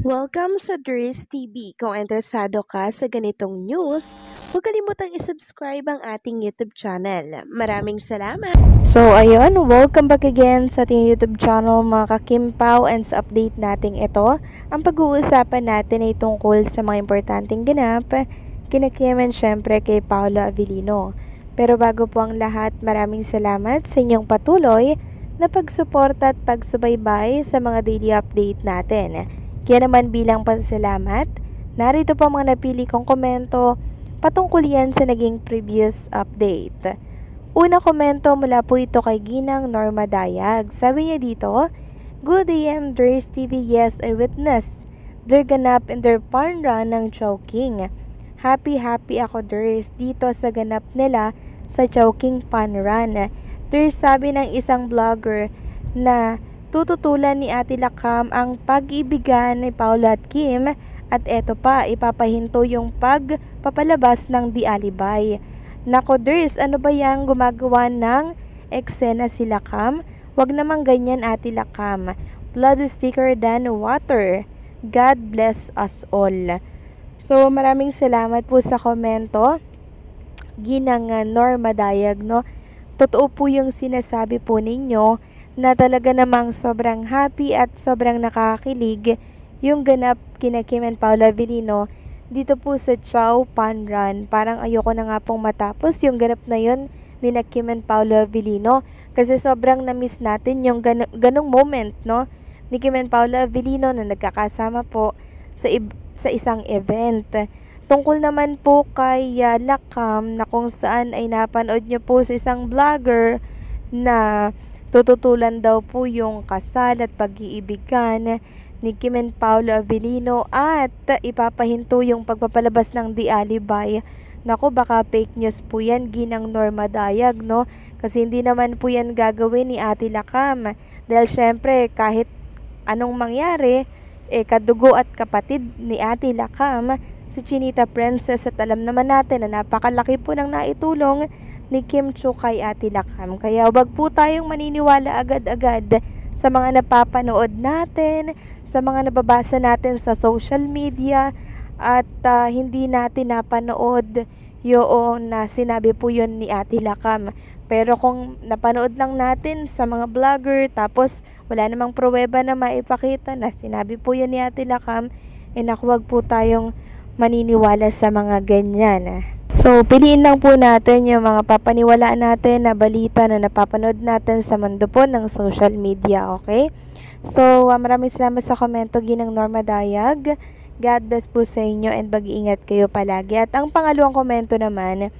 Welcome sa Dries TV. Kung interesado ka sa ganitong news, huwag kalimutang isubscribe ang ating YouTube channel. Maraming salamat! So ayun, welcome back again sa ating YouTube channel mga kakimpaw, and sa update natin ito, ang pag-uusapan natin ay tungkol sa mga importanteng ganap kina Kim and syempre kay Paolo Avellino. Pero bago po ang lahat, maraming salamat sa inyong patuloy na pagsuporta at pagsubaybay sa mga daily update natin. Kaya naman bilang pasasalamat, narito po mga napili kong komento patungkol yan sa naging previous update. Una komento mula po ito kay Ginang Norma Dayag. Sabi niya dito, "Good AM Dries TV, yes I witness their ganap in their fun run ng Chowking. Happy ako Dries dito sa ganap nila sa Chowking fun run." Dries, sabi ng isang vlogger na tututulan ni Ate Lakam ang pag-ibigan ni Paolo at Kim, at eto pa, ipapahinto yung pagpapalabas ng Di Alibay. Nako Dries, ano ba yang gumagawa ng eksena si Lakam? Wag namang ganyan Ate Lakam. Blood is thicker than water. God bless us all. So maraming salamat po sa komento, Ginang Norma Dayag, no? Totoo po yung sinasabi po ninyo na talaga namang sobrang happy at sobrang nakakakilig yung ganap kina Kim and Paolo Avellino dito po sa Chow Fun Run. Parang ayoko na nga pong matapos yung ganap na yun ni na Kim and Paolo Avellino kasi sobrang na-miss natin yung ganong moment, no, ni Kim and Paolo Avellino na nagkakasama po sa isang event. Tungkol naman po kay Lakam na kung saan ay napanood nyo po sa isang vlogger na tututulan daw po yung kasal at pag-iibigan ni Kim and Paolo Avellino at ipapahinto yung pagpapalabas ng Di Alibay. Nako, baka fake news po yan, Ginang Norma Dayag, no? Kasi hindi naman po yan gagawin ni Ate Lakam. Dahil syempre, kahit anong mangyari, kadugo at kapatid ni Ate Lakam, si Chinita Princess, at alam naman natin na napakalaki po ng naitulong ni Kim Chiu kay Ate Lakam. Kaya wag po tayong maniniwala agad-agad sa mga napapanood natin, sa mga nababasa natin sa social media, at hindi natin napanood yung na sinabi po yun ni Ate Lakam. Pero kung napanood lang natin sa mga vlogger tapos wala namang pruweba na maipakita na sinabi po yun ni Ate Lakam, naku, wag po tayong maniniwala sa mga ganyan. So, piliin lang po natin yung mga papaniwalaan natin na balita na napapanood natin sa mundo po ng social media, okay? So, maraming salamat sa komento, Ginang Norma Dayag. God bless po sa inyo and mag-iingat kayo palagi. At ang pangalawang komento naman,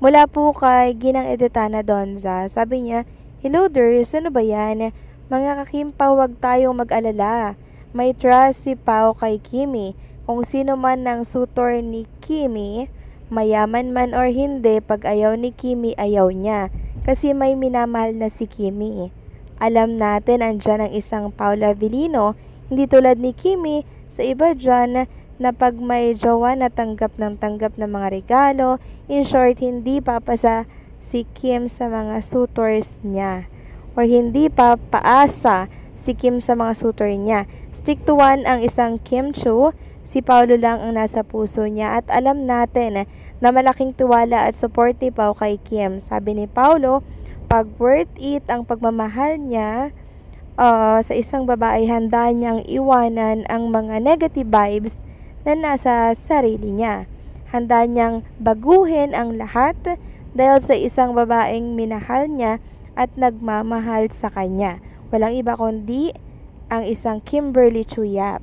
mula po kay Ginang Edetana Donza. Sabi niya, "Hello Ders, ano ba yan? Mga kakimpaw, wag tayong mag-alala. May trust si Pao kay Kimi. Kung sino man ng suitor ni Kimi, mayaman man or hindi, pag ayaw ni Kimi, ayaw niya. Kasi may minamahal na si Kimi. Alam natin andyan ang isang Paolo Avellino, hindi tulad ni Kimi, sa iba dyan na pag may jowa na tanggap ng mga regalo. In short, hindi papasa si Kim sa mga suitors niya. Or hindi papaasa si Kim sa mga suitor niya. Stick to one ang isang Kim Chiu. Si Paolo lang ang nasa puso niya, at alam natin na malaking tiwala at support ni Pao kay Kim." Sabi ni Paolo, pag worth it ang pagmamahal niya sa isang babae, handa niyang iwanan ang mga negative vibes na nasa sarili niya. Handa niyang baguhin ang lahat dahil sa isang babaeng minahal niya at nagmamahal sa kanya. Walang iba kundi ang isang Kimberly Chiu Yap.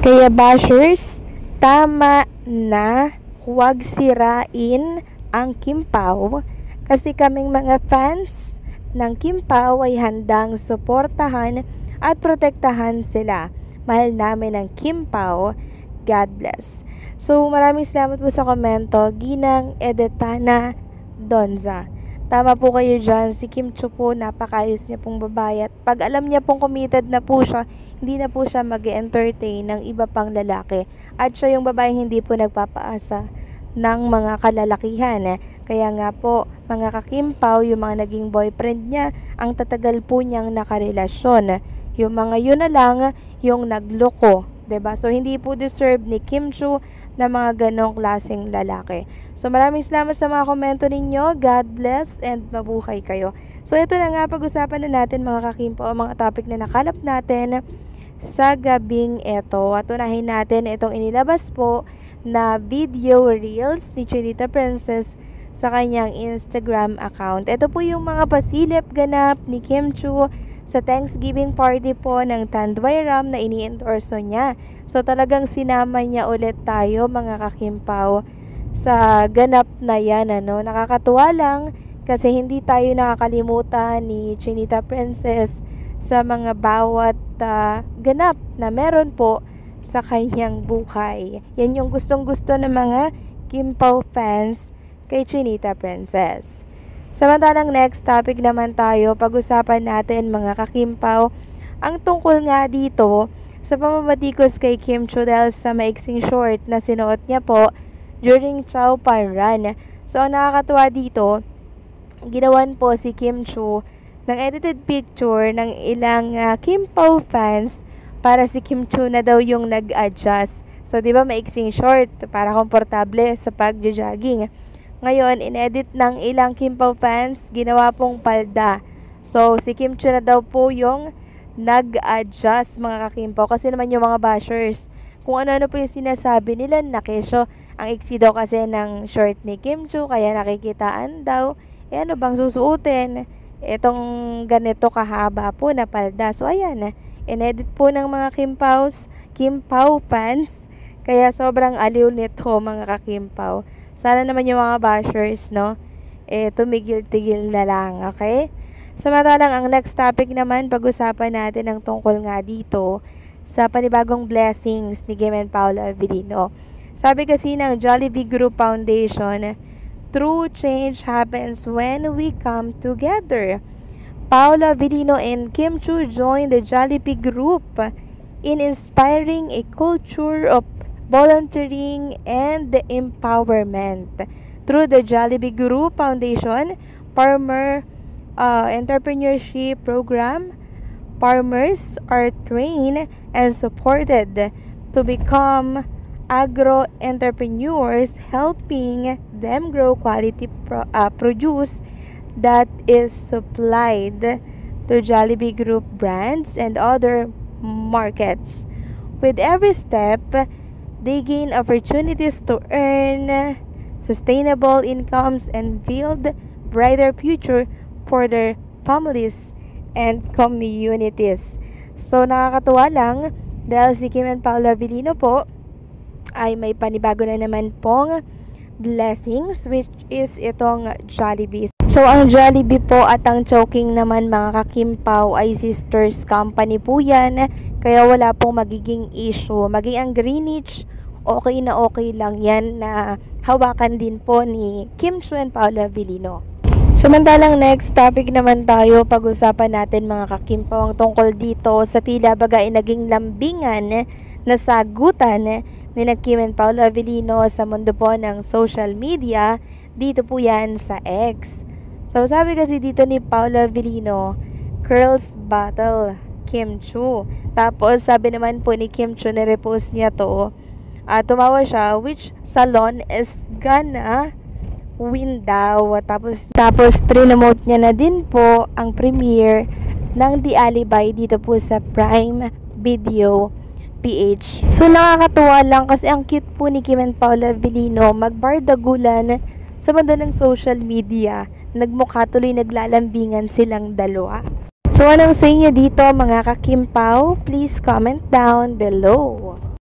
Kaya bashers, tama na, huwag sirain ang Kim Pao, kasi kaming mga fans ng Kim Pao ay handang suportahan at protektahan sila. Mahal namin ang Kim Pao. God bless. So maraming salamat po sa komento, Ginang Edetana Donza. Tama po kayo dyan, si Kim Chiu po, napakayos niya pong babae, at pag alam niya pong committed na po siya, hindi na po siya mag-entertain ng iba pang lalaki. At siya yung babaeng hindi po nagpapaasa ng mga kalalakihan. Kaya nga po, mga kakimpaw, yung mga naging boyfriend niya, ang tatagal po niyang nakarelasyon. Yung mga yun na lang, yung nagloko 'Diba? So, hindi po deserve ni Kim Chu na mga ganong klaseng lalaki. So, maraming salamat sa mga komento ninyo. God bless and mabuhay kayo. So, ito na nga, pag-usapan na natin mga kakimpo, mga topic na nakalap natin sa gabing ito. At unahin natin itong inilabas po na video reels ni Chinita Princess sa kanyang Instagram account. Ito po yung mga pasilip ganap ni Kim Chu sa Thanksgiving party po ng Tanduay Ram na ini-endorso niya. So talagang sinama niya ulit tayo mga kakimpaw sa ganap na yan. Nakakatuwa lang kasi hindi tayo nakakalimutan ni Chinita Princess sa mga bawat ganap na meron po sa kanyang buhay. Yan yung gustong-gusto ng mga Kimpaw fans kay Chinita Princess. Samantalang next topic naman tayo, pag-usapan natin mga kakimpaw, ang tungkol nga dito sa pamabatikos kay Kim Chu dahil sa maiksing short na sinuot niya po during Chow Pan Run. So ang nakakatuwa dito, ginawan po si Kim Chu ng edited picture ng ilang Kimpaw fans para si Kim Chu na daw yung nag-adjust. So 'di ba maiksing short para komportable sa pag-jogging. Ngayon, inedit ng ilang Kimpaw fans, ginawa pong palda. So, si Kim Chu na daw po yung nag-adjust mga kakimpaw. Kasi naman yung mga bashers, kung ano-ano po yung sinasabi nila na kesyo, ang iksi daw kasi ng short ni Kim Chu, kaya nakikitaan daw. Ano bang susuotin? Itong ganito kahaba po na palda. So, ayan, inedit po ng mga Kimpaw fans. Kaya sobrang aliw nito mga kakimpaw. Sana naman yung mga bashers, tumigil-tigil na lang, okay? Samantalang ang next topic naman, pag-usapan natin ang tungkol nga dito sa panibagong blessings ni Kim and Paolo Avellino. Sabi kasi ng Jollibee Group Foundation, true change happens when we come together. Paolo Avellino and Kim Chu joined the Jollibee Group in inspiring a culture of volunteering and empowerment. Through the Jollibee Group Foundation Farmer Entrepreneurship Program, farmers are trained and supported to become agro-entrepreneurs, helping them grow quality produce that is supplied to Jollibee Group brands and other markets. With every step, they gain opportunities to earn sustainable incomes and build brighter future for their families and communities. So, nakakatuwa lang dahil si Kim and Paolo Avellino po ay may panibago na naman pong blessings, which is itong Jollibee. So, ang Jollibee po at ang Chowking naman mga kakimpaw ay sisters company po yan. Kaya wala pong magiging issue. Maging ang Greenwich, okay na okay lang yan na hawakan din po ni Kim Chu and Paolo Avellino. Samantalang next topic naman tayo, pag-usapan natin mga kakimpaw ang tungkol dito sa tila bagay naging lambingan na sagutan ni Kim and Paolo Avellino sa mundo po ng social media. Dito po yan sa X. So sabi kasi dito ni Paolo Avellino, Curls Battle Kim Chu. Tapos sabi naman po ni Kim Chu, na-repost niya to, tumawa siya, which salon is gonna win daw. Tapos pre-nomote niya na din po ang premiere ng The Alibay dito po sa Prime Video PH. So nakakatuwa lang kasi ang cute po ni Kim and Paolo Avellino, magbardagulan sa mundo ng social media. Nagmukha tuloy naglalambingan silang dalawa. So anong sa inyo dito mga kakimpaw? Please comment down below.